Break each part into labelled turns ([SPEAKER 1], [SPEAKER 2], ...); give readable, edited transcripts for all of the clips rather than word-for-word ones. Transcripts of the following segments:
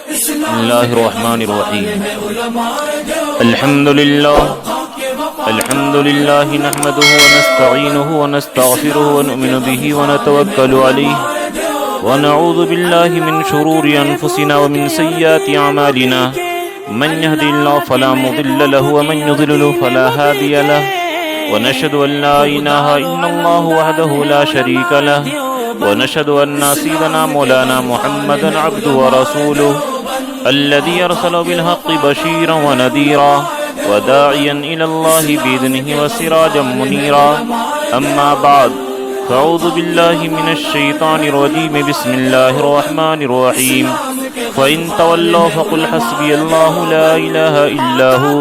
[SPEAKER 1] بسم اللہ الرحمن الرحیم الحمد للہ نحمده ونستعینه ونستغفره ونؤمن به ونتوکل علیہ ونعوذ باللہ من شرور انفسنا ومن سیئات اعمالنا من يهد الله فلا مضل له ومن يضلل فلا هادي له ونشهد ان لا اله الا الله وحده لا شريك له ونشهد ان سيدنا مولانا محمدا عبده ورسوله الذي ارسل بالحق بشيرا ونذيرا وداعيا الى الله باذنه وسراجا منيرا اما بعد فاعوذ بالله من الشيطان الرجيم بسم الله الرحمن الرحيم فإن تولوا فقل حسبي الله لا إله إلا هو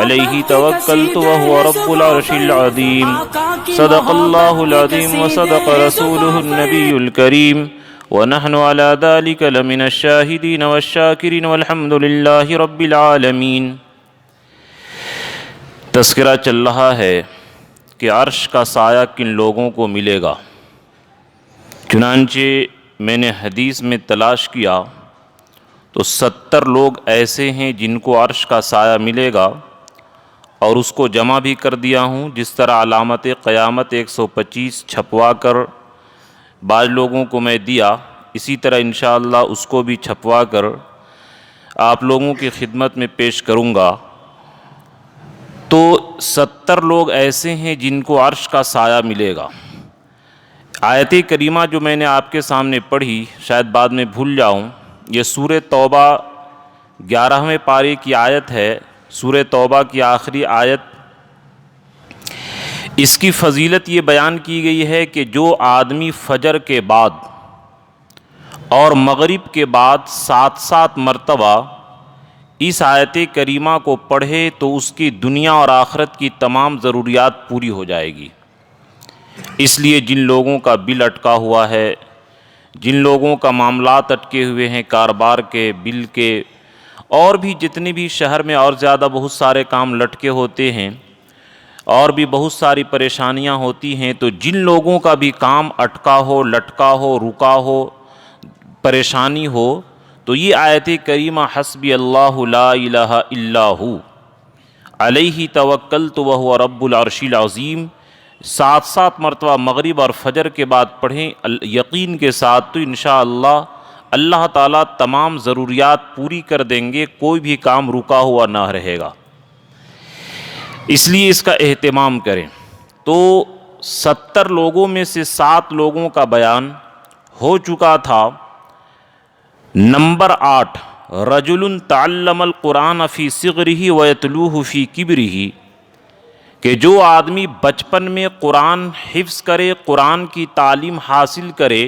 [SPEAKER 1] عليه توكلت وهو رب العرش العظيم صدق الله العظيم وصدق رسوله النبي الكريم ونحن على ذلك لمن الشاهدين والشاكرين والحمد لله رب العالمين۔ تذکرہ چل رہا ہے کہ عرش کا سایہ کن لوگوں کو ملے گا۔ چنانچہ میں نے حدیث میں تلاش کیا تو 70 لوگ ایسے ہیں جن کو عرش کا سایہ ملے گا، اور اس کو جمع بھی کر دیا ہوں۔ جس طرح علامت قیامت 125 چھپوا کر بعض لوگوں کو میں دیا، اسی طرح انشاءاللہ اس کو بھی چھپوا کر آپ لوگوں کی خدمت میں پیش کروں گا۔ تو 70 لوگ ایسے ہیں جن کو عرش کا سایہ ملے گا۔ آیت کریمہ جو میں نے آپ کے سامنے پڑھی، شاید بعد میں بھول جاؤں، یہ سورہ توبہ 11ویں پارے کی آیت ہے، سورہ توبہ کی آخری آیت۔ اس کی فضیلت یہ بیان کی گئی ہے کہ جو آدمی فجر کے بعد اور مغرب کے بعد 7 مرتبہ اس آیت کریمہ کو پڑھے تو اس کی دنیا اور آخرت کی تمام ضروریات پوری ہو جائے گی۔ اس لیے جن لوگوں کا بل اٹکا ہوا ہے، جن لوگوں کا معاملات اٹکے ہوئے ہیں، کاروبار کے، بل کے، اور بھی جتنے بھی شہر میں اور زیادہ بہت سارے کام لٹکے ہوتے ہیں اور بھی بہت ساری پریشانیاں ہوتی ہیں، تو جن لوگوں کا بھی کام اٹکا ہو، لٹکا ہو، رکا ہو، پریشانی ہو، تو یہ آیت کریمہ حسبی اللہ لا الہ الا ہو علیہ توکلت وہو رب العرش العظیم 7 مرتبہ مغرب اور فجر کے بعد پڑھیں یقین کے ساتھ، تو انشاءاللہ اللہ تعالیٰ تمام ضروریات پوری کر دیں گے، کوئی بھی کام رکا ہوا نہ رہے گا۔ اس لیے اس کا اہتمام کریں۔ تو 70 لوگوں میں سے 7 لوگوں کا بیان ہو چکا تھا۔ نمبر 8 رجل تعلم القرآن فی صغرہ ویتلوہ فی کبرہ، کہ جو آدمی بچپن میں قرآن حفظ کرے، قرآن کی تعلیم حاصل کرے،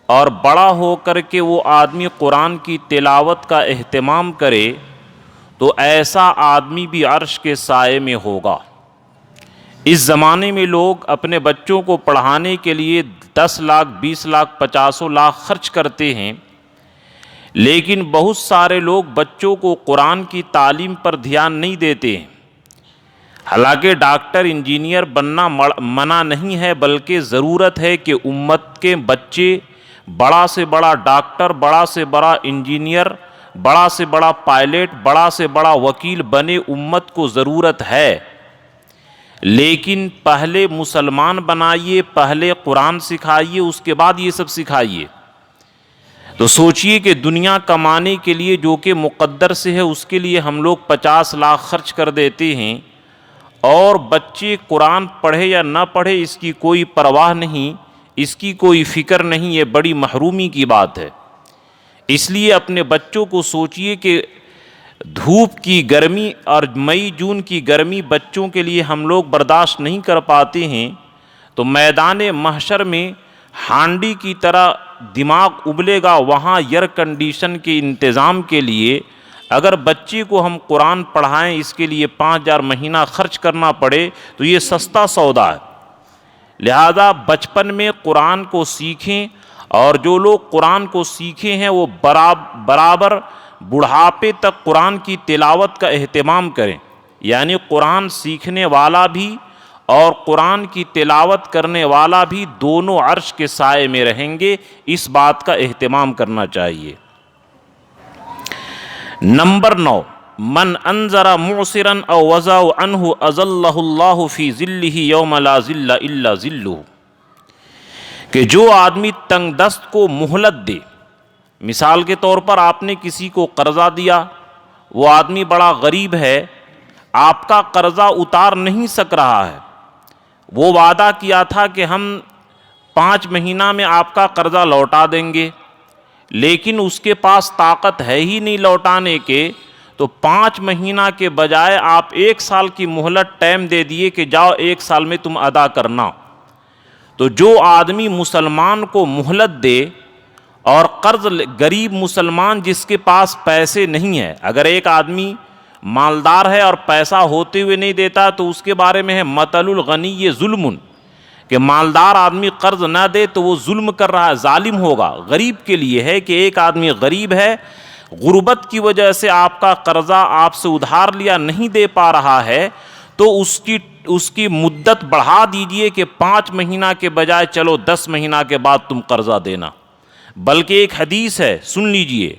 [SPEAKER 1] اور بڑا ہو کر کے وہ آدمی قرآن کی تلاوت کا اہتمام کرے، تو ایسا آدمی بھی عرش کے سائے میں ہوگا۔ اس زمانے میں لوگ اپنے بچوں کو پڑھانے کے لیے 10 لاکھ 20 لاکھ 50 لاکھ خرچ کرتے ہیں، لیکن بہت سارے لوگ بچوں کو قرآن کی تعلیم پر دھیان نہیں دیتے ہیں۔ حالانکہ ڈاکٹر انجینئر بننا منع نہیں ہے، بلکہ ضرورت ہے کہ امت کے بچے بڑا سے بڑا ڈاکٹر، بڑا سے بڑا انجینئر، بڑا سے بڑا پائلٹ، بڑا سے بڑا وکیل بنے، امت کو ضرورت ہے۔ لیکن پہلے مسلمان بنائیے، پہلے قرآن سکھائیے، اس کے بعد یہ سب سکھائیے۔ تو سوچئے کہ دنیا کمانے کے لیے جو کہ مقدر سے ہے، اس کے لیے ہم لوگ 50 لاکھ خرچ کر دیتے ہیں، اور بچے قرآن پڑھے یا نہ پڑھے اس کی کوئی پرواہ نہیں، اس کی کوئی فکر نہیں۔ یہ بڑی محرومی کی بات ہے۔ اس لیے اپنے بچوں کو سوچئے کہ دھوپ کی گرمی اور مئی جون کی گرمی بچوں کے لیے ہم لوگ برداشت نہیں کر پاتے ہیں، تو میدان محشر میں ہانڈی کی طرح دماغ ابلے گا۔ وہاں ایئر کنڈیشن کے انتظام کے لیے اگر بچے کو ہم قرآن پڑھائیں، اس کے لیے 5000 مہینہ خرچ کرنا پڑے، تو یہ سستا سودا ہے۔ لہذا بچپن میں قرآن کو سیکھیں، اور جو لوگ قرآن کو سیکھے ہیں وہ برابر بڑھاپے تک قرآن کی تلاوت کا اہتمام کریں۔ یعنی قرآن سیکھنے والا بھی اور قرآن کی تلاوت کرنے والا بھی دونوں عرش کے سائے میں رہیں گے۔ اس بات کا اہتمام کرنا چاہیے۔ نمبر 9، من انذر معسرا او وضع عنہ اظلہ اللہ فی ظلہ یوم لا ظل الا ظلہ، کہ جو آدمی تنگ دست کو مہلت دے۔ مثال کے طور پر آپ نے کسی کو قرضہ دیا، وہ آدمی بڑا غریب ہے، آپ کا قرضہ اتار نہیں سک رہا ہے، وہ وعدہ کیا تھا کہ ہم 5 مہینہ میں آپ کا قرضہ لوٹا دیں گے، لیکن اس کے پاس طاقت ہے ہی نہیں لوٹانے کے، تو 5 مہینہ کے بجائے آپ 1 سال کی مہلت ٹائم دے دیے کہ جاؤ 1 سال میں تم ادا کرنا۔ تو جو آدمی مسلمان کو مہلت دے اور قرض، غریب مسلمان جس کے پاس پیسے نہیں ہے، اگر ایک آدمی مالدار ہے اور پیسہ ہوتے ہوئے نہیں دیتا تو اس کے بارے میں ہے مثل الغنی ظلم، کہ مالدار آدمی قرض نہ دے تو وہ ظلم کر رہا ہے، ظالم ہوگا۔ غریب کے لیے ہے کہ ایک آدمی غریب ہے، غربت کی وجہ سے آپ کا قرضہ آپ سے ادھار لیا نہیں دے پا رہا ہے، تو اس کی مدت بڑھا دیجئے کہ 5 مہینہ کے بجائے چلو 10 مہینہ کے بعد تم قرضہ دینا۔ بلکہ ایک حدیث ہے، سن لیجئے،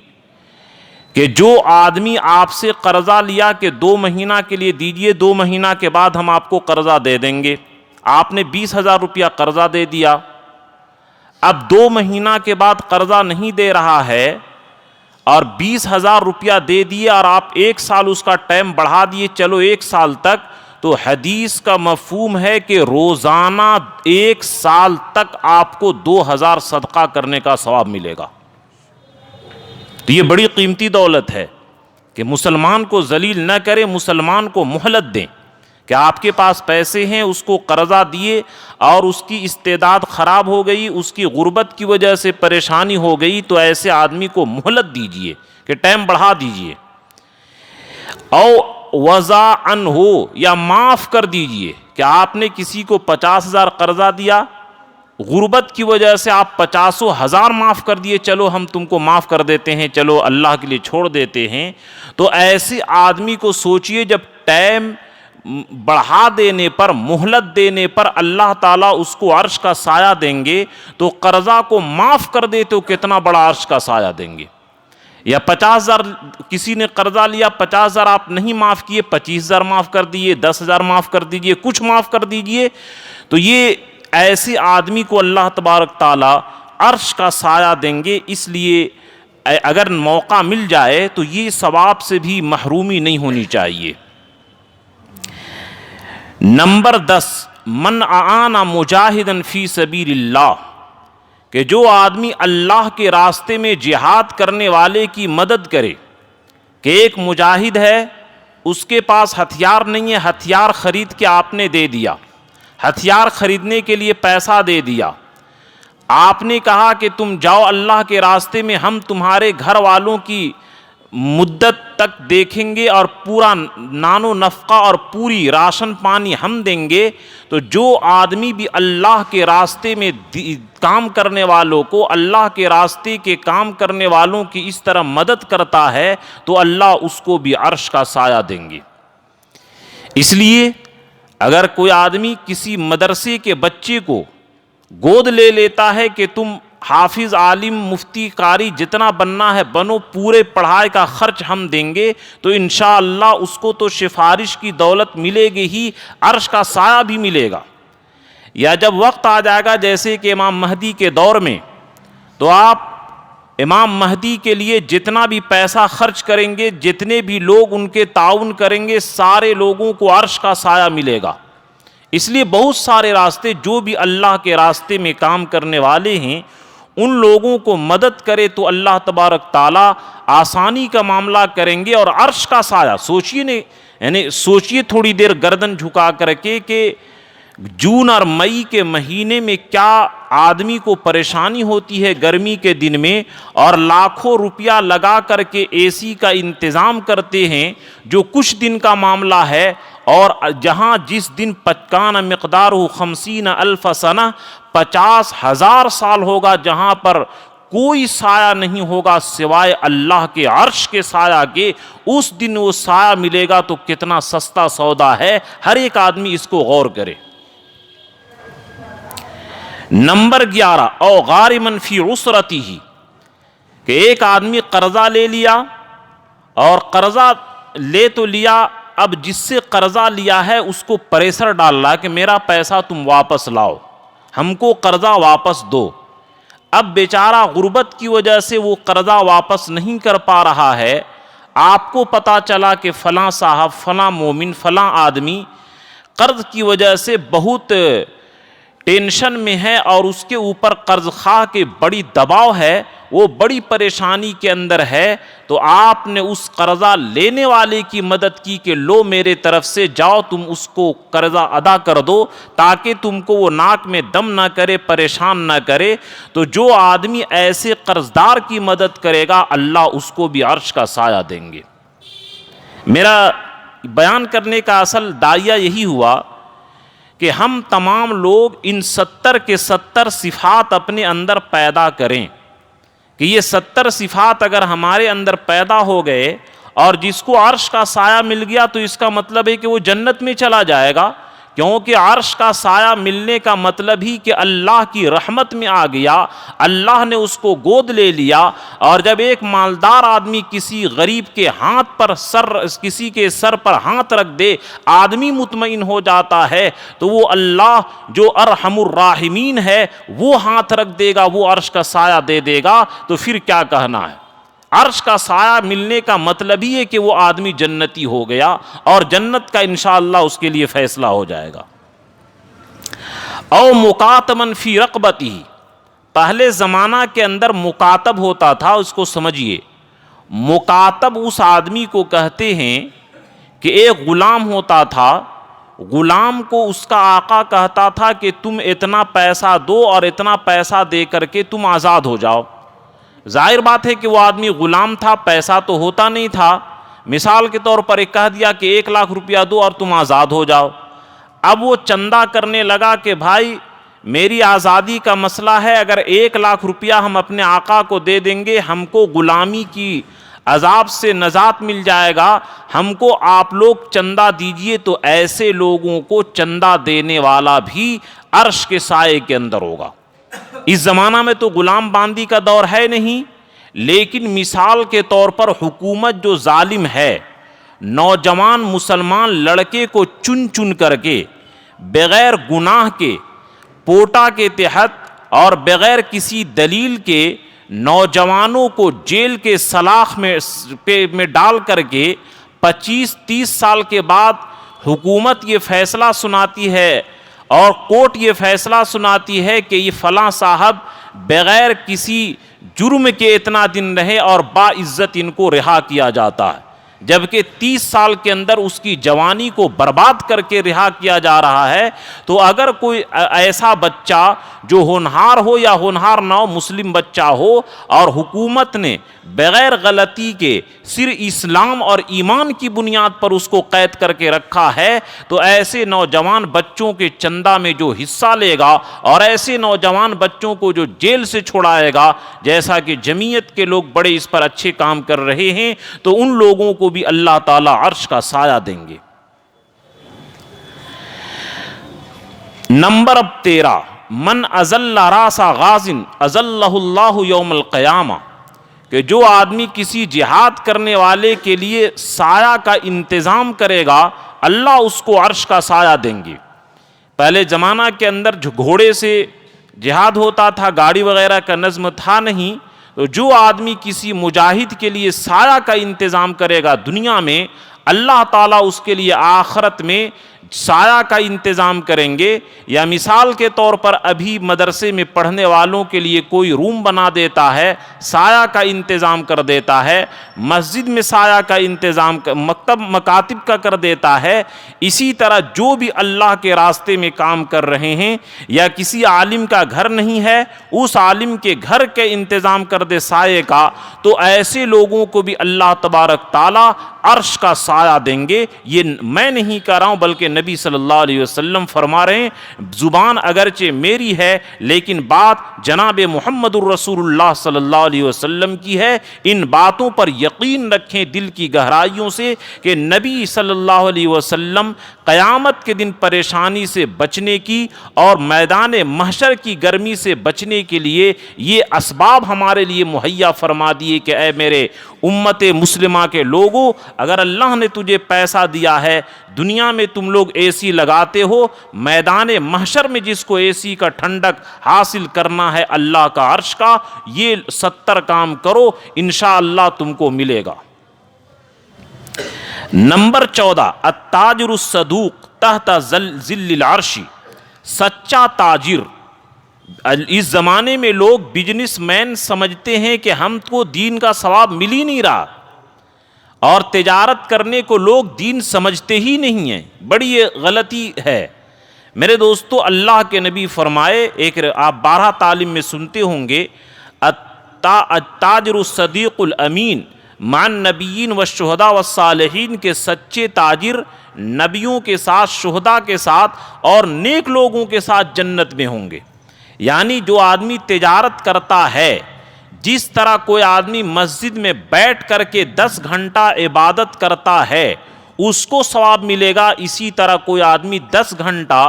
[SPEAKER 1] کہ جو آدمی آپ سے قرضہ لیا کہ 2 مہینہ کے لیے دیجئے، 2 مہینہ کے بعد ہم آپ کو قرضہ دے دیں گے، آپ نے 20,000 روپیہ قرضہ دے دیا، اب 2 مہینہ کے بعد قرضہ نہیں دے رہا ہے اور 20,000 روپیہ دے دیے اور آپ 1 سال اس کا ٹائم بڑھا دیے، چلو 1 سال تک، تو حدیث کا مفہوم ہے کہ روزانہ 1 سال تک آپ کو 2,000 صدقہ کرنے کا ثواب ملے گا۔ تو یہ بڑی قیمتی دولت ہے کہ مسلمان کو ذلیل نہ کرے، مسلمان کو مہلت دیں، کہ آپ کے پاس پیسے ہیں، اس کو قرضہ دیے اور اس کی استعداد خراب ہو گئی، اس کی غربت کی وجہ سے پریشانی ہو گئی، تو ایسے آدمی کو مہلت دیجئے کہ ٹائم بڑھا دیجئے، او وضع عنہ، یا معاف کر دیجئے، کہ آپ نے کسی کو 50,000 قرضہ دیا، غربت کی وجہ سے آپ 50,000 معاف کر دیے، چلو ہم تم کو معاف کر دیتے ہیں، چلو اللہ کے لیے چھوڑ دیتے ہیں، تو ایسے آدمی کو سوچئے جب ٹائم بڑھا دینے پر، مہلت دینے پر اللہ تعالیٰ اس کو عرش کا سایہ دیں گے، تو قرضہ کو معاف کر دے تو کتنا بڑا عرش کا سایہ دیں گے۔ یا 50,000 کسی نے قرضہ لیا، 50,000 آپ نہیں معاف کیے، 25,000 معاف کر دیے، 10,000 معاف کر دیجئے، کچھ معاف کر دیجئے، تو یہ ایسے آدمی کو اللہ تبارک تعالیٰ عرش کا سایہ دیں گے۔ اس لیے اگر موقع مل جائے تو یہ ثواب سے بھی محرومی نہیں ہونی چاہیے۔ نمبر 10، من اعان مجاہدا فی سبیل اللہ، کہ جو آدمی اللہ کے راستے میں جہاد کرنے والے کی مدد کرے، کہ ایک مجاہد ہے، اس کے پاس ہتھیار نہیں ہے، ہتھیار خرید کے آپ نے دے دیا، ہتھیار خریدنے کے لیے پیسہ دے دیا، آپ نے کہا کہ تم جاؤ اللہ کے راستے میں، ہم تمہارے گھر والوں کی مدت تک دیکھیں گے اور پورا نان و نفقہ اور پوری راشن پانی ہم دیں گے، تو جو آدمی بھی اللہ کے راستے میں کام کرنے والوں کو، اللہ کے راستے کے کام کرنے والوں کی اس طرح مدد کرتا ہے، تو اللہ اس کو بھی عرش کا سایہ دیں گے۔ اس لیے اگر کوئی آدمی کسی مدرسے کے بچے کو گود لے لیتا ہے کہ تم حافظ، عالم، مفتی، قاری جتنا بننا ہے بنو، پورے پڑھائی کا خرچ ہم دیں گے، تو انشاءاللہ اس کو تو سفارش کی دولت ملے گی ہی، عرش کا سایہ بھی ملے گا۔ یا جب وقت آ جائے گا جیسے کہ امام مہدی کے دور میں، تو آپ امام مہدی کے لیے جتنا بھی پیسہ خرچ کریں گے، جتنے بھی لوگ ان کے تعاون کریں گے، سارے لوگوں کو عرش کا سایہ ملے گا۔ اس لیے بہت سارے راستے، جو بھی اللہ کے راستے میں کام کرنے والے ہیں ان لوگوں کو مدد کرے تو اللہ تبارک تعالیٰ آسانی کا معاملہ کریں گے، اور عرش کا سایہ سوچئے تھوڑی دیر گردن جھکا کر کے کہ جون اور مئی کے مہینے میں کیا آدمی کو پریشانی ہوتی ہے گرمی کے دن میں، اور لاکھوں روپیہ لگا کر کے اے سی کا انتظام کرتے ہیں، جو کچھ دن کا معاملہ ہے، اور جہاں جس دن کان مقدارہ 50,000 سنہ، 50,000 سال ہوگا، جہاں پر کوئی سایہ نہیں ہوگا سوائے اللہ کے عرش کے سایہ کے، اس دن وہ سایہ ملے گا، تو کتنا سستا سودا ہے، ہر ایک آدمی اس کو غور کرے۔ نمبر 11 او غارمن فی عسرتہ، کہ ایک آدمی قرضہ لے لیا اور قرضہ لے تو لیا، اب جس سے قرضہ لیا ہے اس کو پریشر ڈال رہا کہ میرا پیسہ تم واپس لاؤ، ہم کو قرضہ واپس دو۔ اب بیچارہ غربت کی وجہ سے وہ قرضہ واپس نہیں کر پا رہا ہے، آپ کو پتا چلا کہ فلاں صاحب، فلاں مومن، فلاں آدمی قرض کی وجہ سے بہت ٹینشن میں ہے اور اس کے اوپر قرض خواہ کے بڑی دباؤ ہے، وہ بڑی پریشانی کے اندر ہے، تو آپ نے اس قرضہ لینے والے کی مدد کی کہ لو میرے طرف سے جاؤ تم اس کو قرضہ ادا کر دو تاکہ تم کو وہ ناک میں دم نہ کرے، پریشان نہ کرے۔ تو جو آدمی ایسے قرضدار کی مدد کرے گا اللہ اس کو بھی عرش کا سایہ دیں گے۔ میرا بیان کرنے کا اصل داعیہ یہی ہوا کہ ہم تمام لوگ ان 70 کے 70 صفات اپنے اندر پیدا کریں، کہ یہ 70 صفات اگر ہمارے اندر پیدا ہو گئے اور جس کو عرش کا سایہ مل گیا تو اس کا مطلب ہے کہ وہ جنت میں چلا جائے گا، کیونکہ عرش کا سایہ ملنے کا مطلب ہی کہ اللہ کی رحمت میں آ گیا، اللہ نے اس کو گود لے لیا۔ اور جب ایک مالدار آدمی کسی غریب کے ہاتھ پر کسی کے سر پر ہاتھ رکھ دے، آدمی مطمئن ہو جاتا ہے، تو وہ اللہ جو ارحم الراحمین ہے وہ ہاتھ رکھ دے گا، وہ عرش کا سایہ دے دے گا، تو پھر کیا کہنا ہے۔ عرش کا سایہ ملنے کا مطلب ہی ہے کہ وہ آدمی جنتی ہو گیا اور جنت کا انشاءاللہ اس کے لیے فیصلہ ہو جائے گا۔ او مکاتمن فی رقبتہ، پہلے زمانہ کے اندر مکاتب ہوتا تھا، اس کو سمجھیے، مکاتب اس آدمی کو کہتے ہیں کہ ایک غلام ہوتا تھا، غلام کو اس کا آقا کہتا تھا کہ تم اتنا پیسہ دو اور اتنا پیسہ دے کر کے تم آزاد ہو جاؤ۔ ظاہر بات ہے کہ وہ آدمی غلام تھا، پیسہ تو ہوتا نہیں تھا، مثال کے طور پر ایک کہہ دیا کہ 1,00,000 روپیہ دو اور تم آزاد ہو جاؤ۔ اب وہ چندہ کرنے لگا کہ بھائی میری آزادی کا مسئلہ ہے، اگر 1,00,000 روپیہ ہم اپنے آقا کو دے دیں گے ہم کو غلامی کی عذاب سے نجات مل جائے گا، ہم کو آپ لوگ چندہ دیجئے۔ تو ایسے لوگوں کو چندہ دینے والا بھی عرش کے سائے کے اندر ہوگا۔ اس زمانہ میں تو غلام باندی کا دور ہے نہیں، لیکن مثال کے طور پر حکومت جو ظالم ہے، نوجوان مسلمان لڑکے کو چن چن کر کے بغیر گناہ کے پوٹا کے تحت اور بغیر کسی دلیل کے نوجوانوں کو جیل کے سلاخ میں ڈال کر کے 25-30 سال کے بعد حکومت یہ فیصلہ سناتی ہے اور کورٹ یہ فیصلہ سناتی ہے کہ یہ فلاں صاحب بغیر کسی جرم کے اتنا دن رہے اور باعزت ان کو رہا کیا جاتا ہے، جبکہ 30 سال کے اندر اس کی جوانی کو برباد کر کے رہا کیا جا رہا ہے۔ تو اگر کوئی ایسا بچہ جو ہونہار ہو یا ہونہار نہ ہو، مسلم بچہ ہو، اور حکومت نے بغیر غلطی کے صرف اسلام اور ایمان کی بنیاد پر اس کو قید کر کے رکھا ہے، تو ایسے نوجوان بچوں کے چندہ میں جو حصہ لے گا اور ایسے نوجوان بچوں کو جو جیل سے چھڑائے گا، جیسا کہ جمعیت کے لوگ بڑے اس پر اچھے کام کر رہے ہیں، تو ان لوگوں کو بھی اللہ تعالی عرش کا سایہ دیں گے۔ نمبر 13 من اذل راس غاز اذلہ اللہ یوم القیامہ، کہ جو آدمی کسی جہاد کرنے والے کے لیے سایہ کا انتظام کرے گا اللہ اس کو عرش کا سایہ دیں گے۔ پہلے زمانہ کے اندر جو گھوڑے سے جہاد ہوتا تھا، گاڑی وغیرہ کا نظم تھا نہیں، تو جو آدمی کسی مجاہد کے لیے سایہ کا انتظام کرے گا دنیا میں، اللہ تعالیٰ اس کے لیے آخرت میں سایہ کا انتظام کریں گے۔ یا مثال کے طور پر ابھی مدرسے میں پڑھنے والوں کے لیے کوئی روم بنا دیتا ہے، سایہ کا انتظام کر دیتا ہے، مسجد میں سایہ کا انتظام، مکتب مکاتب کا کر دیتا ہے۔ اسی طرح جو بھی اللہ کے راستے میں کام کر رہے ہیں، یا کسی عالم کا گھر نہیں ہے اس عالم کے گھر کے انتظام کر دے سایہ کا، تو ایسے لوگوں کو بھی اللہ تبارک تعالیٰ عرش کا سایہ دیں گے۔ یہ میں نہیں کہہ رہا ہوں بلکہ نبی صلی اللہ علیہ وسلم فرما رہے ہیں زبان اگرچہ میری ہے لیکن بات جناب محمد الرسول اللہ صلی اللہ علیہ وسلم کی ہے. ان باتوں پر یقین رکھیں دل کی گہرائیوں سے کہ نبی صلی اللہ علیہ وسلم قیامت کے دن پریشانی سے بچنے کی اور میدان محشر کی گرمی سے بچنے کے لیے یہ اسباب ہمارے لیے مہیا فرما دیے کہ اے میرے امت مسلمہ کے لوگوں، اگر اللہ نے تجھے پیسہ دیا ہے، دنیا میں تم لوگ اے سی لگاتے ہو، میدان محشر میں جس کو اے سی کا ٹھنڈک حاصل کرنا ہے اللہ کا عرش کا، یہ 70 کام کرو، انشاءاللہ تم کو ملے گا. نمبر 14 التاجر الصدوق تحت ظل العرش. سچا تاجر. اس زمانے میں لوگ بزنس مین سمجھتے ہیں کہ ہم کو دین کا ثواب مل ہی نہیں رہا، اور تجارت کرنے کو لوگ دین سمجھتے ہی نہیں ہیں. بڑی یہ غلطی ہے میرے دوستو. اللہ کے نبی فرمائے، ایک آپ 12 تعلیم میں سنتے ہوں گے، التاجر الصدیق الامین مع النبیین والشہداء والصالحین، کے سچے تاجر نبیوں کے ساتھ، شہداء کے ساتھ اور نیک لوگوں کے ساتھ جنت میں ہوں گے. یعنی جو آدمی تجارت کرتا ہے، جس طرح کوئی آدمی مسجد میں بیٹھ کر کے 10 گھنٹہ عبادت کرتا ہے اس کو ثواب ملے گا، اسی طرح کوئی آدمی 10 گھنٹہ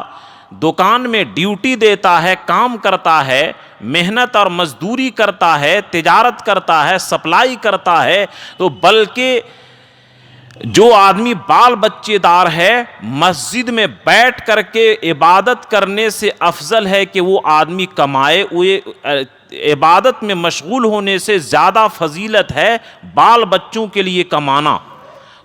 [SPEAKER 1] دکان میں ڈیوٹی دیتا ہے، کام کرتا ہے، محنت اور مزدوری کرتا ہے، تجارت کرتا ہے، سپلائی کرتا ہے، تو بلکہ جو آدمی بال بچے دار ہے مسجد میں بیٹھ کر کے عبادت کرنے سے افضل ہے کہ وہ آدمی کمائے. عبادت میں مشغول ہونے سے زیادہ فضیلت ہے بال بچوں کے لیے کمانا.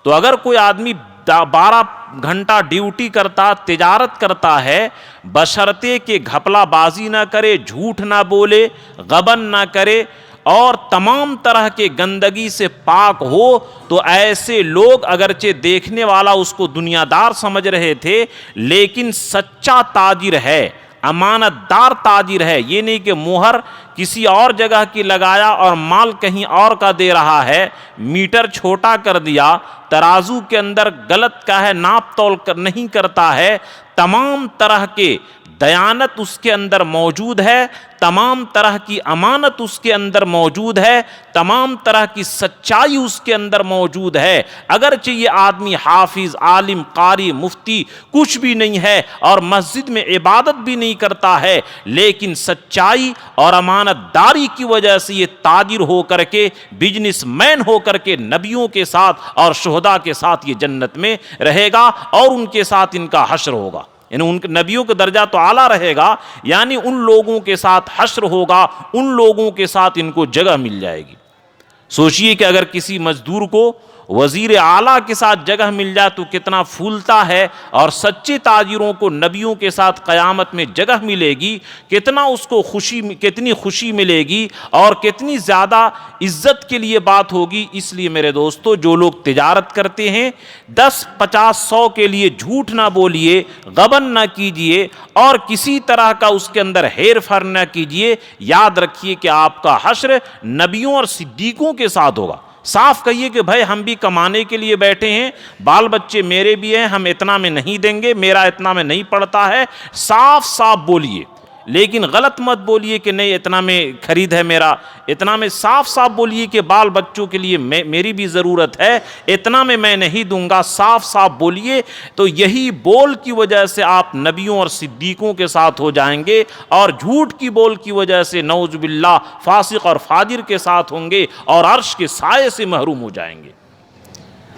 [SPEAKER 1] تو اگر کوئی آدمی 12 گھنٹہ ڈیوٹی کرتا، تجارت کرتا ہے، بشرطے کہ گھپلا بازی نہ کرے، جھوٹ نہ بولے، غبن نہ کرے اور تمام طرح کے گندگی سے پاک ہو، تو ایسے لوگ اگرچہ دیکھنے والا اس کو دنیا دار سمجھ رہے تھے لیکن سچا تاجر ہے، امانت دار تاجر ہے. یہ نہیں کہ مہر کسی اور جگہ کی لگایا اور مال کہیں اور کا دے رہا ہے، میٹر چھوٹا کر دیا، ترازو کے اندر غلط کا ہے، ناپ تول نہیں کرتا ہے. تمام طرح کے دیانت اس کے اندر موجود ہے، تمام طرح کی امانت اس کے اندر موجود ہے، تمام طرح کی سچائی اس کے اندر موجود ہے. اگرچہ یہ آدمی حافظ، عالم، قاری، مفتی کچھ بھی نہیں ہے اور مسجد میں عبادت بھی نہیں کرتا ہے، لیکن سچائی اور امانت داری کی وجہ سے یہ تاجر ہو کر کے، بزنس مین ہو کر کے نبیوں کے ساتھ اور شہداء کے ساتھ یہ جنت میں رہے گا اور ان کے ساتھ ان کا حشر ہوگا. یعنی ان کے نبیوں کا درجہ تو اعلیٰ رہے گا، یعنی ان لوگوں کے ساتھ حشر ہوگا، ان لوگوں کے ساتھ ان کو جگہ مل جائے گی. سوچئے کہ اگر کسی مزدور کو وزیر اعلیٰ کے ساتھ جگہ مل جائے تو کتنا پھولتا ہے، اور سچے تاجروں کو نبیوں کے ساتھ قیامت میں جگہ ملے گی، کتنا اس کو کتنی خوشی ملے گی اور کتنی زیادہ عزت کے لیے بات ہوگی. اس لیے میرے دوستو، جو لوگ تجارت کرتے ہیں 10، 50، 100 کے لیے جھوٹ نہ بولیے، غبن نہ کیجیے اور کسی طرح کا اس کے اندر ہیر پھیر نہ کیجیے. یاد رکھیے کہ آپ کا حشر نبیوں اور صدیقوں کے ساتھ ہوگا. صاف کہیے کہ بھائی ہم بھی کمانے کے لیے بیٹھے ہیں، بال بچے میرے بھی ہیں، ہم اتنا میں نہیں دیں گے، میرا اتنا میں نہیں پڑتا ہے. صاف صاف بولیے، لیکن غلط مت بولیے کہ نہیں اتنا میں خرید ہے میرا، اتنا میں. صاف صاف بولیے کہ بال بچوں کے لیے میری بھی ضرورت ہے، اتنا میں نہیں دوں گا. صاف صاف بولیے. تو یہی بول کی وجہ سے آپ نبیوں اور صدیقوں کے ساتھ ہو جائیں گے، اور جھوٹ کی بول کی وجہ سے نعوذ باللہ فاسق اور فاجر کے ساتھ ہوں گے اور عرش کے سائے سے محروم ہو جائیں گے.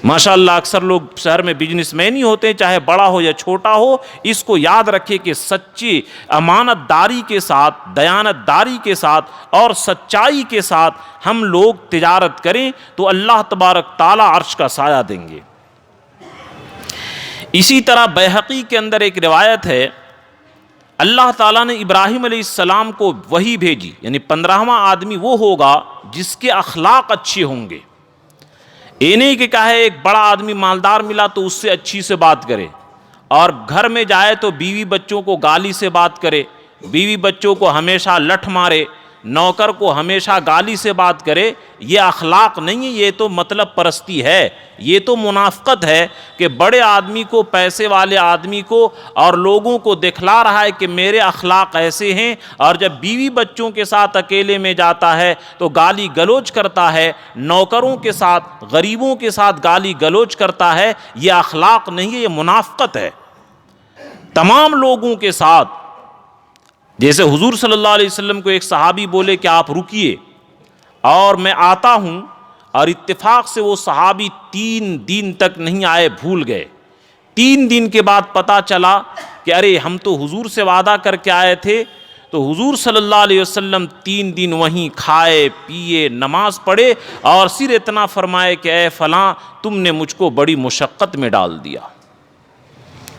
[SPEAKER 1] ماشاءاللہ اکثر لوگ شہر میں بزنس مین ہی ہوتے ہیں، چاہے بڑا ہو یا چھوٹا ہو. اس کو یاد رکھے کہ سچی امانت داری کے ساتھ، دیانت داری کے ساتھ اور سچائی کے ساتھ ہم لوگ تجارت کریں تو اللہ تبارک تعالیٰ عرش کا سایہ دیں گے. اسی طرح بیہقی کے اندر ایک روایت ہے، اللہ تعالیٰ نے ابراہیم علیہ السلام کو وحی بھیجی، یعنی 15واں آدمی وہ ہوگا جس کے اخلاق اچھے ہوں گے. یہ نہیں کہ کہے ایک بڑا آدمی مالدار ملا تو اس سے اچھی سے بات کرے، اور گھر میں جائے تو بیوی بچوں کو گالی سے بات کرے، بیوی بچوں کو ہمیشہ لٹھ مارے، نوکر کو ہمیشہ گالی سے بات کرے، یہ اخلاق نہیں ہے، یہ تو مطلب پرستی ہے، یہ تو منافقت ہے کہ بڑے آدمی کو، پیسے والے آدمی کو اور لوگوں کو دکھلا رہا ہے کہ میرے اخلاق ایسے ہیں، اور جب بیوی بچوں کے ساتھ اکیلے میں جاتا ہے تو گالی گلوچ کرتا ہے، نوکروں کے ساتھ، غریبوں کے ساتھ گالی گلوچ کرتا ہے، یہ اخلاق نہیں ہے، یہ منافقت ہے۔ تمام لوگوں کے ساتھ، جیسے حضور صلی اللہ علیہ وسلم کو ایک صحابی بولے کہ آپ رکیے اور میں آتا ہوں، اور اتفاق سے وہ صحابی 3 دن تک نہیں آئے، بھول گئے۔ 3 دن کے بعد پتا چلا کہ ارے ہم تو حضور سے وعدہ کر کے آئے تھے، تو حضور صلی اللہ علیہ وسلم 3 دن وہیں کھائے پیے، نماز پڑھے، اور صرف اتنا فرمائے کہ اے فلاں تم نے مجھ کو بڑی مشقت میں ڈال دیا۔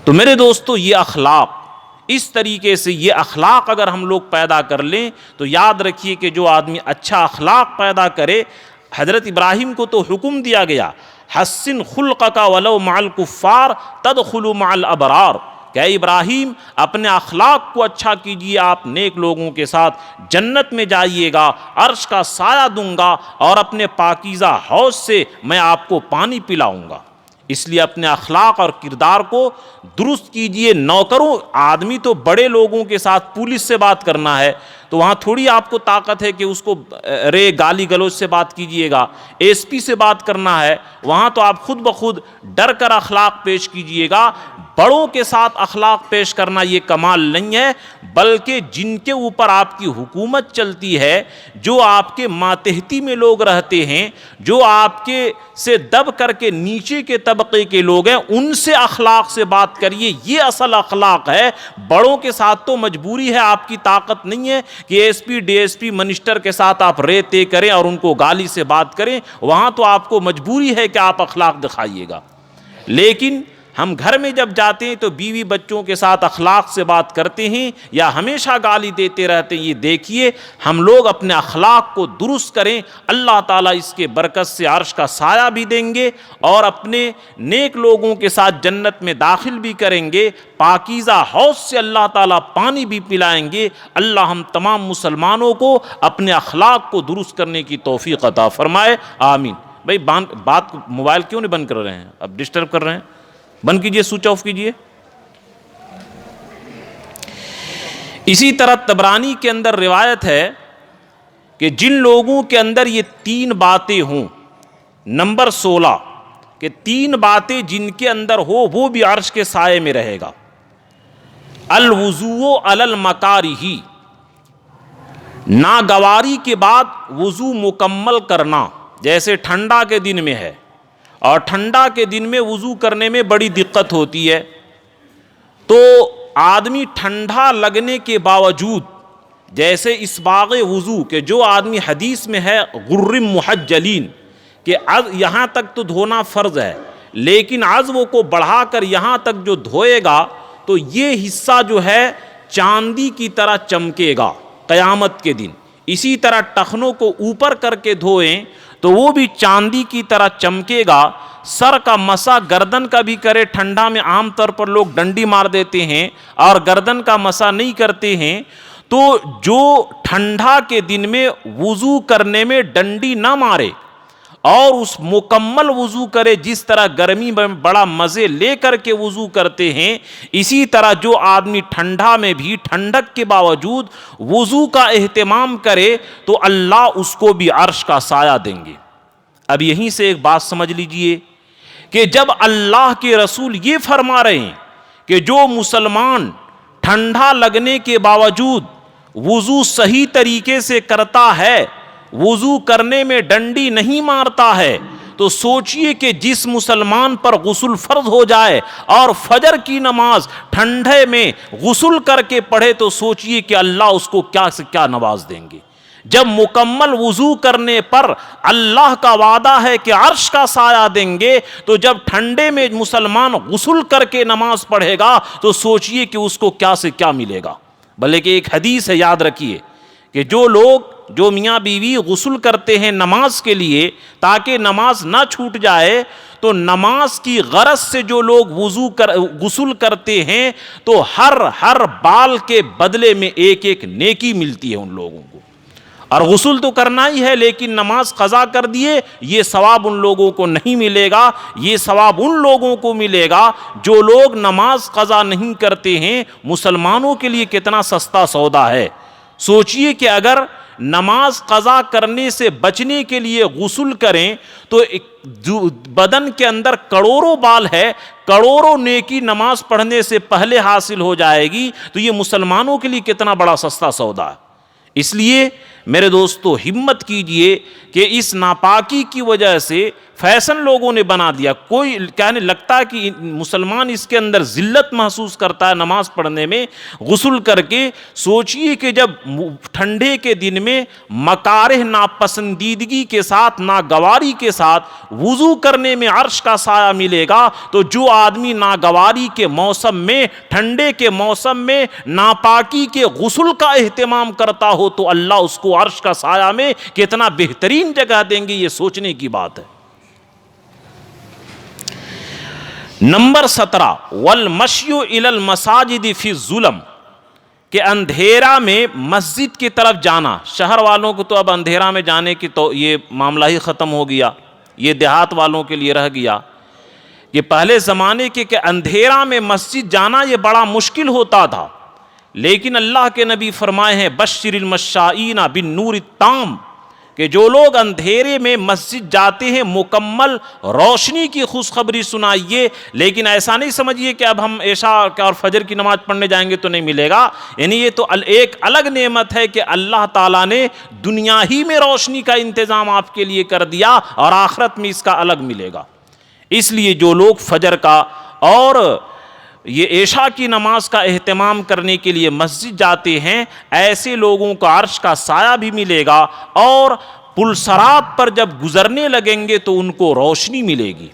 [SPEAKER 1] تو میرے دوستو، یہ اخلاق، اس طریقے سے یہ اخلاق اگر ہم لوگ پیدا کر لیں تو یاد رکھیے کہ جو آدمی اچھا اخلاق پیدا کرے، حضرت ابراہیم کو تو حکم دیا گیا حسن خلقک ولو مع الکفار تدخل مع الابرار، کہ اے ابراہیم اپنے اخلاق کو اچھا کیجئے، آپ نیک لوگوں کے ساتھ جنت میں جائیے گا، عرش کا سایہ دوں گا، اور اپنے پاکیزہ حوض سے میں آپ کو پانی پلاؤں گا۔ اس لیے اپنے اخلاق اور کردار کو درست کیجئے۔ نوکروں، آدمی تو بڑے لوگوں کے ساتھ، پولیس سے بات کرنا ہے تو وہاں تھوڑی آپ کو طاقت ہے کہ اس کو رے گالی گلوچ سے بات کیجئے گا، ایس پی سے بات کرنا ہے وہاں تو آپ خود بخود ڈر کر اخلاق پیش کیجئے گا۔ بڑوں کے ساتھ اخلاق پیش کرنا یہ کمال نہیں ہے، بلکہ جن کے اوپر آپ کی حکومت چلتی ہے، جو آپ کے ماتحتی میں لوگ رہتے ہیں، جو آپ کے سے دب کر کے نیچے کے طبقے کے لوگ ہیں، ان سے اخلاق سے بات کریے، یہ اصل اخلاق ہے۔ بڑوں کے ساتھ تو مجبوری ہے، آپ کی طاقت نہیں ہے کہ S P D S P minister کے ساتھ آپ رے طے کریں اور ان کو گالی سے بات کریں، وہاں تو آپ کو مجبوری ہے کہ آپ اخلاق دکھائیے گا۔ لیکن ہم گھر میں جب جاتے ہیں تو بیوی بچوں کے ساتھ اخلاق سے بات کرتے ہیں یا ہمیشہ گالی دیتے رہتے ہیں، یہ دیکھیے ہم لوگ اپنے اخلاق کو درست کریں، اللہ تعالیٰ اس کے برکت سے عرش کا سایہ بھی دیں گے اور اپنے نیک لوگوں کے ساتھ جنت میں داخل بھی کریں گے، پاکیزہ حوض سے اللہ تعالیٰ پانی بھی پلائیں گے۔ اللہ ہم تمام مسلمانوں کو اپنے اخلاق کو درست کرنے کی توفیق عطا فرمائے، آمین۔ بھائی بات موبائل کیوں نہیں بند کر رہے ہیں؟ اب ڈسٹرب کر رہے ہیں، بند کیجئے، سوئچ آف کیجئے۔ اسی طرح طبرانی کے اندر روایت ہے کہ جن لوگوں کے اندر یہ 3 باتیں ہوں، نمبر 16، کہ 3 باتیں جن کے اندر ہو وہ بھی عرش کے سائے میں رہے گا۔ الوضوء علی المکارہ، ناگواری کے بعد وضو مکمل کرنا، جیسے ٹھنڈا کے دن میں ہے اور ٹھنڈا کے دن میں وضو کرنے میں بڑی دقت ہوتی ہے، تو آدمی ٹھنڈا لگنے کے باوجود، جیسے اسباغ وضو کہ جو آدمی حدیث میں ہے غرم محجلین، کہ یہاں تک تو دھونا فرض ہے، لیکن عضو کو بڑھا کر یہاں تک جو دھوئے گا تو یہ حصہ جو ہے چاندی کی طرح چمکے گا قیامت کے دن۔ اسی طرح ٹخنوں کو اوپر کر کے دھوئیں تو وہ بھی چاندی کی طرح چمکے گا۔ سر کا مسا گردن کا بھی کرے، ٹھنڈا میں عام طور پر لوگ ڈنڈی مار دیتے ہیں اور گردن کا مسا نہیں کرتے ہیں، تو جو ٹھنڈا کے دن میں وضو کرنے میں ڈنڈی نہ مارے اور اس مکمل وضو کرے، جس طرح گرمی میں بڑا مزے لے کر کے وضو کرتے ہیں، اسی طرح جو آدمی ٹھنڈا میں بھی ٹھنڈک کے باوجود وضو کا اہتمام کرے تو اللہ اس کو بھی عرش کا سایہ دیں گے۔ اب یہیں سے ایک بات سمجھ لیجئے کہ جب اللہ کے رسول یہ فرما رہے ہیں کہ جو مسلمان ٹھنڈا لگنے کے باوجود وضو صحیح طریقے سے کرتا ہے، وضو کرنے میں ڈنڈی نہیں مارتا ہے، تو سوچئے کہ جس مسلمان پر غسل فرض ہو جائے اور فجر کی نماز ٹھنڈے میں غسل کر کے پڑھے تو سوچئے کہ اللہ اس کو کیا سے کیا نواز دیں گے۔ جب مکمل وضو کرنے پر اللہ کا وعدہ ہے کہ عرش کا سایہ دیں گے، تو جب ٹھنڈے میں مسلمان غسل کر کے نماز پڑھے گا تو سوچئے کہ اس کو کیا سے کیا ملے گا۔ بلکہ ایک حدیث ہے، یاد رکھیے، کہ جو میاں بیوی غسل کرتے ہیں نماز کے لیے تاکہ نماز نہ چھوٹ جائے، تو نماز کی غرض سے جو لوگ غسل کرتے ہیں تو ہر بال کے بدلے میں ایک ایک نیکی ملتی ہے ان لوگوں کو۔ اور غسل تو کرنا ہی ہے، لیکن نماز قضا کر دیے، یہ ثواب ان لوگوں کو نہیں ملے گا۔ یہ ثواب ان لوگوں کو ملے گا جو لوگ نماز قضا نہیں کرتے ہیں۔ مسلمانوں کے لیے کتنا سستا سودا ہے۔ سوچئے کہ اگر نماز قضا کرنے سے بچنے کے لیے غسل کریں تو بدن کے اندر کروڑوں بال ہے، کروڑوں نیکی نماز پڑھنے سے پہلے حاصل ہو جائے گی۔ تو یہ مسلمانوں کے لیے کتنا بڑا سستا سودا ہے۔ اس لیے میرے دوستو ہمت کیجئے کہ اس ناپاکی کی وجہ سے فیشن لوگوں نے بنا دیا۔ کوئی کہنے لگتا ہے کہ مسلمان اس کے اندر ذلت محسوس کرتا ہے نماز پڑھنے میں غسل کر کے۔ سوچئے کہ جب ٹھنڈے کے دن میں مکارہ ناپسندیدگی کے ساتھ، ناگواری کے ساتھ وضو کرنے میں عرش کا سایہ ملے گا، تو جو آدمی ناگواری کے موسم میں، ٹھنڈے کے موسم میں ناپاکی کے غسل کا اہتمام کرتا ہو تو اللہ اس کو عرش کا سایہ میں کتنا بہترین جگہ دیں گے، یہ سوچنے کی بات ہے۔ نمبر 17 والمشی الی المساجد فی الظلم، کہ اندھیرا میں مسجد کی طرف جانا۔ شہر والوں کو تو اب اندھیرا میں جانے کی تو یہ معاملہ ہی ختم ہو گیا، یہ دیہات والوں کے لیے رہ گیا۔ کہ پہلے زمانے کے کہ اندھیرا میں مسجد جانا یہ بڑا مشکل ہوتا تھا، لیکن اللہ کے نبی فرمائے ہیں بشر المشائین بالنور التام، کہ جو لوگ اندھیرے میں مسجد جاتے ہیں مکمل روشنی کی خوشخبری سنائیے۔ لیکن ایسا نہیں سمجھیے کہ اب ہم عشاء اور فجر کی نماز پڑھنے جائیں گے تو نہیں ملے گا، یعنی یہ تو ایک الگ نعمت ہے کہ اللہ تعالیٰ نے دنیا ہی میں روشنی کا انتظام آپ کے لیے کر دیا اور آخرت میں اس کا الگ ملے گا۔ اس لیے جو لوگ فجر کا اور یہ عشاء کی نماز کا اہتمام کرنے کے لیے مسجد جاتے ہیں، ایسے لوگوں کو عرش کا سایہ بھی ملے گا، اور پل صراط پر جب گزرنے لگیں گے تو ان کو روشنی ملے گی۔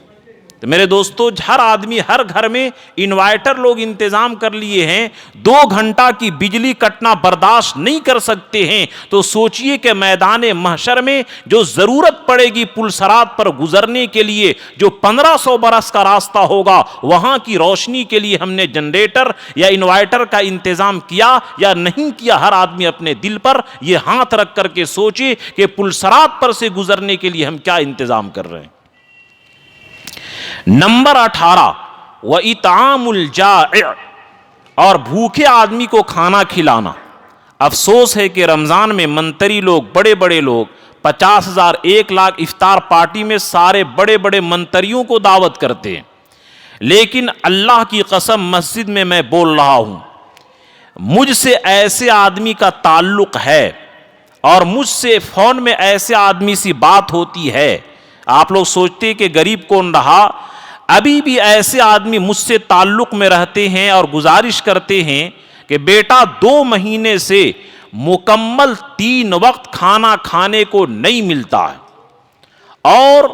[SPEAKER 1] تو میرے دوستو ہر آدمی، ہر گھر میں انوائٹر لوگ انتظام کر لیے ہیں، 2 گھنٹہ کی بجلی کٹنا برداشت نہیں کر سکتے ہیں، تو سوچئے کہ میدان محشر میں جو ضرورت پڑے گی پل صراط پر گزرنے کے لیے، جو 1500 برس کا راستہ ہوگا، وہاں کی روشنی کے لیے ہم نے جنریٹر یا انوائٹر کا انتظام کیا یا نہیں کیا؟ ہر آدمی اپنے دل پر یہ ہاتھ رکھ کر کے سوچے کہ پل صراط پر سے گزرنے کے لیے ہم کیا انتظام کر رہے ہیں۔ نمبر 18 وَإِطْعَامُ الْجَائِعِ، اور بھوکے آدمی کو کھانا کھلانا۔ افسوس ہے کہ رمضان میں منتری لوگ، بڑے بڑے لوگ 50,000 1 لاکھ افطار پارٹی میں سارے بڑے بڑے منتریوں کو دعوت کرتے ہیں، لیکن اللہ کی قسم مسجد میں میں بول رہا ہوں، مجھ سے ایسے آدمی کا تعلق ہے اور مجھ سے فون میں ایسے آدمی سی بات ہوتی ہے، آپ لوگ سوچتے کہ غریب کون رہا، ابھی بھی ایسے آدمی مجھ سے تعلق میں رہتے ہیں اور گزارش کرتے ہیں کہ بیٹا 2 مہینے سے مکمل 3 وقت کھانا کھانے کو نہیں ملتا ہے، اور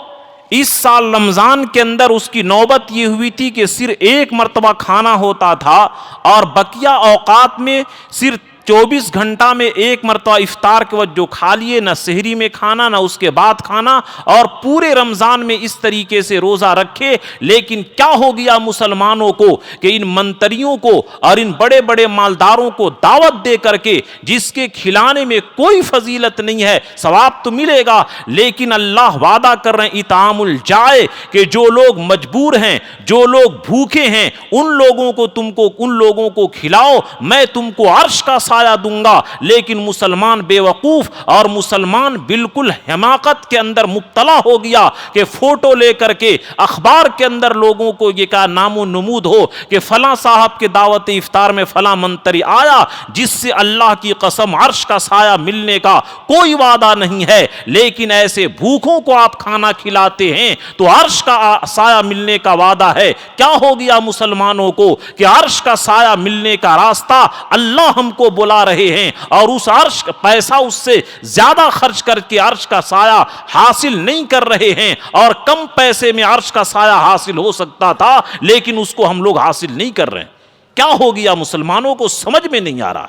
[SPEAKER 1] اس سال رمضان کے اندر اس کی نوبت یہ ہوئی تھی کہ صرف 1 مرتبہ کھانا ہوتا تھا، اور بقیہ اوقات میں صرف 24 گھنٹہ میں 1 مرتبہ افطار کے وقت جو کھا لیے، نہ سحری میں کھانا نہ اس کے بعد کھانا، اور پورے رمضان میں اس طریقے سے روزہ رکھے۔ لیکن کیا ہو گیا مسلمانوں کو کہ ان منتریوں کو اور ان بڑے بڑے مالداروں کو دعوت دے کر کے، جس کے کھلانے میں کوئی فضیلت نہیں ہے، ثواب تو ملے گا، لیکن اللہ وعدہ کر رہے ہیں اطعام الجائع، کہ جو لوگ مجبور ہیں، جو لوگ بھوکے ہیں، ان لوگوں کو کھلاؤ، میں تم کو عرش کا سایہ دوں گا۔ لیکن مسلمان بے وقوف اور مسلمان بالکل حماقت کے اندر مبتلا ہو گیا کہ فوٹو لے کر کے اخبار کے اندر لوگوں کو یہ کا نام و نمود ہو کہ فلاں صاحب کے دعوت افطار میں فلاں منتری آیا، جس سے اللہ کی قسم عرش کا سایہ ملنے کا کوئی وعدہ نہیں ہے، لیکن ایسے بھوکوں کو آپ کھانا کھلاتے ہیں تو عرش کا سایہ ملنے کا وعدہ ہے۔ کیا ہو گیا مسلمانوں کو کہ عرش کا سایہ ملنے کا راستہ اللہ ہم کو بلا رہے ہیں، اور اس عرش کا پیسہ اس سے زیادہ خرچ کر کے عرش کا سایہ حاصل نہیں کر رہے ہیں، اور کم پیسے میں عرش کا سایہ حاصل ہو سکتا تھا لیکن اس کو ہم لوگ حاصل نہیں کر رہے ہیں۔ کیا ہو گیا مسلمانوں کو سمجھ میں نہیں آ رہا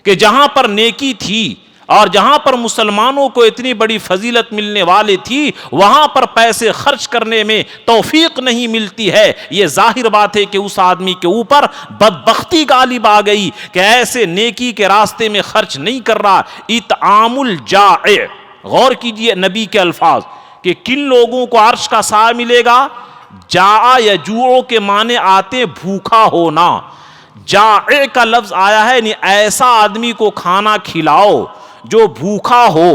[SPEAKER 1] کہ جہاں پر نیکی تھی اور جہاں پر مسلمانوں کو اتنی بڑی فضیلت ملنے والی تھی وہاں پر پیسے خرچ کرنے میں توفیق نہیں ملتی ہے، یہ ظاہر بات ہے کہ اس آدمی کے اوپر بدبختی غالب آ گئی کہ ایسے نیکی کے راستے میں خرچ نہیں کر رہا۔ اطعام الجائع، غور کیجئے نبی کے الفاظ کہ کن لوگوں کو عرش کا سایہ ملے گا۔ جاء یجوع کے معنی آتے بھوکا ہونا، جائع کا لفظ آیا ہے یعنی ایسا آدمی کو کھانا کھلاؤ جو بھوکا ہو،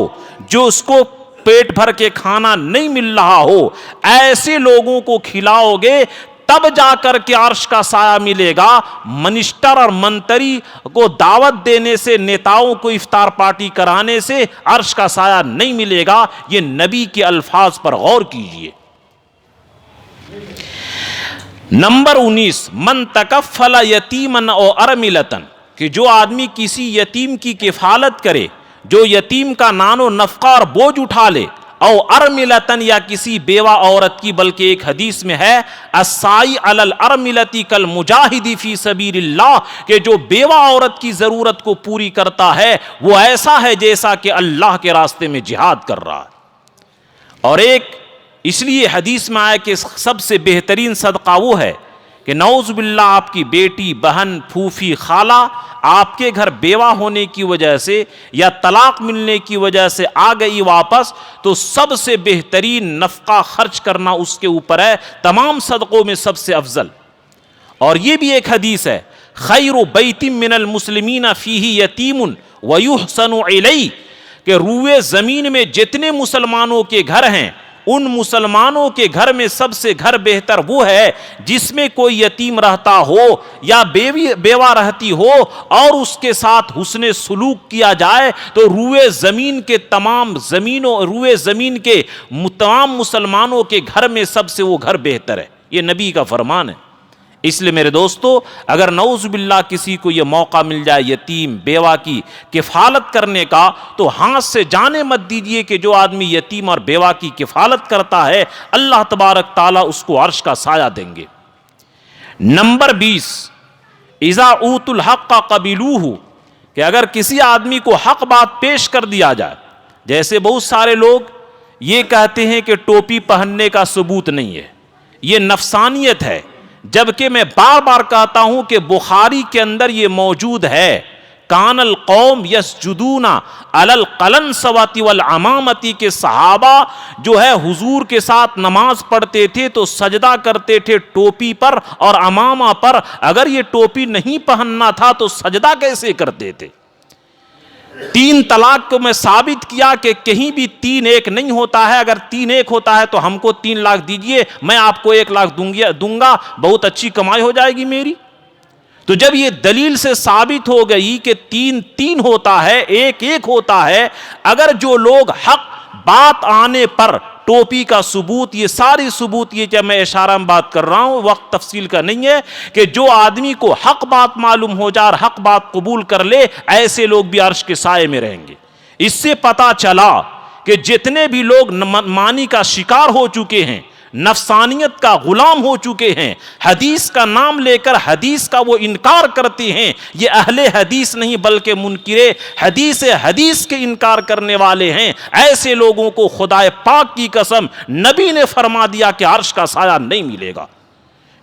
[SPEAKER 1] جو اس کو پیٹ بھر کے کھانا نہیں مل رہا ہو، ایسے لوگوں کو کھلاؤ گے تب جا کر کے عرش کا سایہ ملے گا۔ منسٹر اور منتری کو دعوت دینے سے، نیتاؤں کو افطار پارٹی کرانے سے عرش کا سایہ نہیں ملے گا۔ یہ نبی کے الفاظ پر غور کیجئے۔ نمبر 19، من تکفل یتیما او ارملتن، کہ جو آدمی کسی یتیم کی کفالت کرے، جو یتیم کا نان و نفقہ اور بوجھ اٹھا لے، او ارملتن یا کسی بیوہ عورت کی، بلکہ ایک حدیث میں ہے السائی علی الارملتی کالمجاہد فی سبیل اللہ، کہ جو بیوہ عورت کی ضرورت کو پوری کرتا ہے وہ ایسا ہے جیسا کہ اللہ کے راستے میں جہاد کر رہا ہے۔ اور ایک اس لیے حدیث میں آیا کہ سب سے بہترین صدقہ وہ ہے کہ نعوذ باللہ آپ کی بیٹی، بہن، پھوپھی، خالہ آپ کے گھر بیوہ ہونے کی وجہ سے یا طلاق ملنے کی وجہ سے آ گئی واپس، تو سب سے بہترین نفقہ خرچ کرنا اس کے اوپر ہے، تمام صدقوں میں سب سے افضل۔ اور یہ بھی ایک حدیث ہے خیر بیت من المسلمین فیہ یتیم ویحسن الیہ، کہ روئے زمین میں جتنے مسلمانوں کے گھر ہیں ان مسلمانوں کے گھر میں سب سے گھر بہتر وہ ہے جس میں کوئی یتیم رہتا ہو یا بیوہ رہتی ہو اور اس کے ساتھ حسن سلوک کیا جائے، تو روئے زمین کے تمام مسلمانوں کے گھر میں سب سے وہ گھر بہتر ہے۔ یہ نبی کا فرمان ہے۔ اس لیے میرے دوستو، اگر نعوذ باللہ کسی کو یہ موقع مل جائے یتیم بیوہ کی کفالت کرنے کا، تو ہاتھ سے جانے مت دیجئے کہ جو آدمی یتیم اور بیوہ کی کفالت کرتا ہے اللہ تبارک تعالیٰ اس کو عرش کا سایہ دیں گے۔ نمبر 20، اذا اوتوا الحق قبلوہ، کہ اگر کسی آدمی کو حق بات پیش کر دیا جائے، جیسے بہت سارے لوگ یہ کہتے ہیں کہ ٹوپی پہننے کا ثبوت نہیں ہے، یہ نفسانیت ہے، جبکہ میں بار بار کہتا ہوں کہ بخاری کے اندر یہ موجود ہے، کان القوم یسجدون علی القلنسوۃ والعمامۃ، کے صحابہ جو ہے حضور کے ساتھ نماز پڑھتے تھے تو سجدہ کرتے تھے ٹوپی پر اور عمامہ پر۔ اگر یہ ٹوپی نہیں پہننا تھا تو سجدہ کیسے کرتے تھے؟ 3 طلاق کو میں ثابت کیا کہ کہیں بھی 3 1 نہیں ہوتا ہے، اگر 3 1 ہوتا ہے تو ہم کو 3 لاکھ دیجئے، میں آپ کو 1 لاکھ دوں گا، بہت اچھی کمائی ہو جائے گی میری۔ تو جب یہ دلیل سے ثابت ہو گئی کہ 3 3 ہوتا ہے، 1 1 ہوتا ہے، اگر جو لوگ حق بات آنے پر ٹوپی کا ثبوت، یہ ساری ثبوت یہ کہ میں اشارہ میں بات کر رہا ہوں، وقت تفصیل کا نہیں ہے، کہ جو آدمی کو حق بات معلوم ہو جائے اور حق بات قبول کر لے، ایسے لوگ بھی عرش کے سائے میں رہیں گے۔ اس سے پتا چلا کہ جتنے بھی لوگ مانی کا شکار ہو چکے ہیں، نفسانیت کا غلام ہو چکے ہیں، حدیث کا نام لے کر حدیث کا وہ انکار کرتے ہیں، یہ اہل حدیث نہیں بلکہ منکر حدیث کے انکار کرنے والے ہیں۔ ایسے لوگوں کو خدا پاک کی قسم نبی نے فرما دیا کہ عرش کا سایہ نہیں ملے گا۔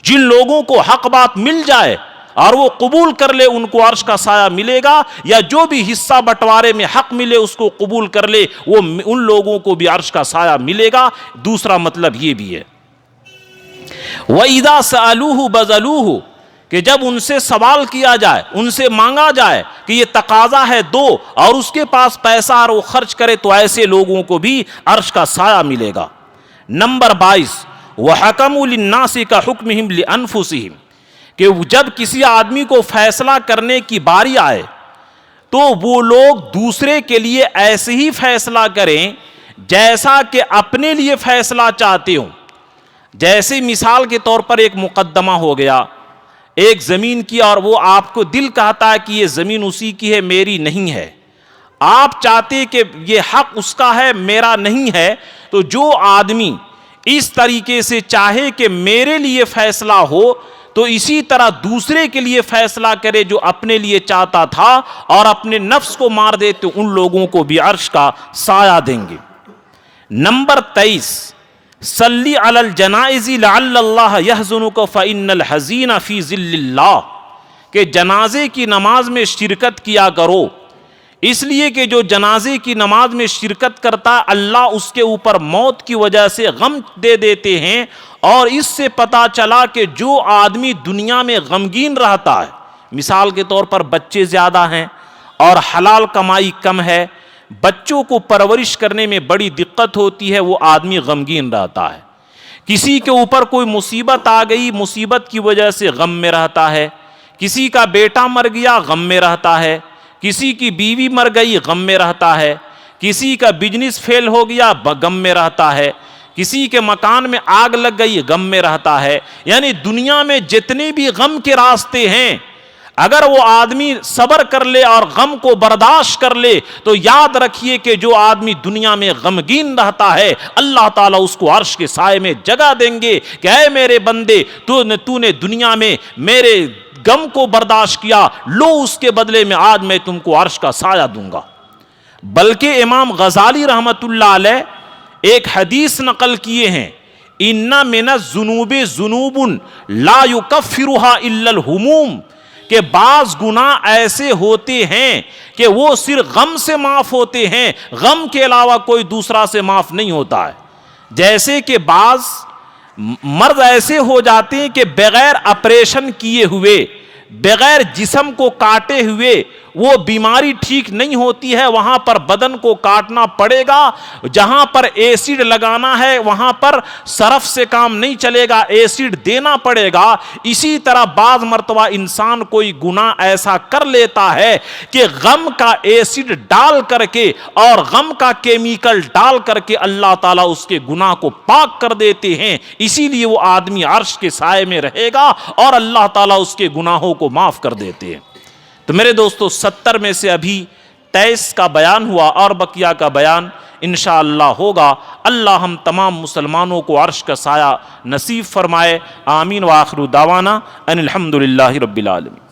[SPEAKER 1] جن لوگوں کو حق بات مل جائے اور وہ قبول کر لے ان کو عرش کا سایہ ملے گا، یا جو بھی حصہ بٹوارے میں حق ملے اس کو قبول کر لے وہ ان لوگوں کو بھی عرش کا سایہ ملے گا۔ دوسرا مطلب یہ بھی ہے وَإِذَا سَأَلُوهُ بَذَلُوهُ، کہ جب ان سے سوال کیا جائے، ان سے مانگا جائے کہ یہ تقاضا ہے دو، اور اس کے پاس پیسہ اور وہ خرچ کرے، تو ایسے لوگوں کو بھی عرش کا سایہ ملے گا۔ نمبر 22، وَحَكَمُوا لِلنَّاسِ كَحُكْمِهِمْ لِأَنفُسِهِمْ، کہ جب کسی آدمی کو فیصلہ کرنے کی باری آئے تو وہ لوگ دوسرے کے لیے ایسے ہی فیصلہ کریں جیسا کہ اپنے لیے فیصلہ چاہتے ہوں۔ جیسے مثال کے طور پر ایک مقدمہ ہو گیا ایک زمین کی، اور وہ آپ کو دل کہتا ہے کہ یہ زمین اسی کی ہے، میری نہیں ہے، آپ چاہتے کہ یہ حق اس کا ہے، میرا نہیں ہے، تو جو آدمی اس طریقے سے چاہے کہ میرے لیے فیصلہ ہو، تو اسی طرح دوسرے کے لیے فیصلہ کرے جو اپنے لیے چاہتا تھا، اور اپنے نفس کو مار دے تو ان لوگوں کو بھی عرش کا سایہ دیں گے۔ نمبر 23، صلی علی الجنائز لعل اللہ یحزنک فإن الحزین فی ظل اللہ، کہ جنازے کی نماز میں شرکت کیا کرو، اس لیے کہ جو جنازے کی نماز میں شرکت کرتا ہے اللہ اس کے اوپر موت کی وجہ سے غم دے دیتے ہیں۔ اور اس سے پتا چلا کہ جو آدمی دنیا میں غمگین رہتا ہے، مثال کے طور پر بچے زیادہ ہیں اور حلال کمائی کم ہے، بچوں کو پرورش کرنے میں بڑی دقت ہوتی ہے، وہ آدمی غمگین رہتا ہے۔ کسی کے اوپر کوئی مصیبت آ گئی، مصیبت کی وجہ سے غم میں رہتا ہے، کسی کا بیٹا مر گیا غم میں رہتا ہے، کسی کی بیوی مر گئی غم میں رہتا ہے، کسی کا بزنس فیل ہو گیا غم میں رہتا ہے، کسی کے مکان میں آگ لگ گئی غم میں رہتا ہے۔ یعنی دنیا میں جتنے بھی غم کے راستے ہیں، اگر وہ آدمی صبر کر لے اور غم کو برداشت کر لے تو یاد رکھیے کہ جو آدمی دنیا میں غمگین رہتا ہے اللہ تعالیٰ اس کو عرش کے سائے میں جگہ دیں گے کہ اے میرے بندے، تو نے دنیا میں میرے غم کو برداشت کیا، لو اس کے بدلے میں آج میں تم کو عرش کا سایہ دوں گا۔ بلکہ امام غزالی رحمت اللہ علیہ ایک حدیث نقل کیے ہیں، ان من الذنوب ذنوب لا یکفرها الا الہموم، کہ بعض گناہ ایسے ہوتے ہیں کہ وہ صرف غم سے معاف ہوتے ہیں، غم کے علاوہ کوئی دوسرا سے معاف نہیں ہوتا ہے۔ جیسے کہ بعض مرض ایسے ہو جاتے ہیں کہ بغیر آپریشن کیے ہوئے، بغیر جسم کو کاٹے ہوئے وہ بیماری ٹھیک نہیں ہوتی ہے، وہاں پر بدن کو کاٹنا پڑے گا، جہاں پر ایسڈ لگانا ہے وہاں پر صرف سے کام نہیں چلے گا، ایسڈ دینا پڑے گا۔ اسی طرح بعض مرتبہ انسان کوئی گناہ ایسا کر لیتا ہے کہ غم کا ایسڈ ڈال کر کے اور غم کا کیمیکل ڈال کر کے اللہ تعالیٰ اس کے گناہ کو پاک کر دیتے ہیں، اسی لیے وہ آدمی عرش کے سائے میں رہے گا اور اللہ تعالیٰ اس کے گناہوں کو معاف کر دیتے ہیں۔ تو میرے دوستو 70 میں سے ابھی 23 کا بیان ہوا اور بقیہ کا بیان انشاءاللہ ہوگا۔ اللہ ہم تمام مسلمانوں کو عرش کا سایہ نصیب فرمائے، آمین۔ وآخر دعوانا ان الحمدللہ رب العالمین۔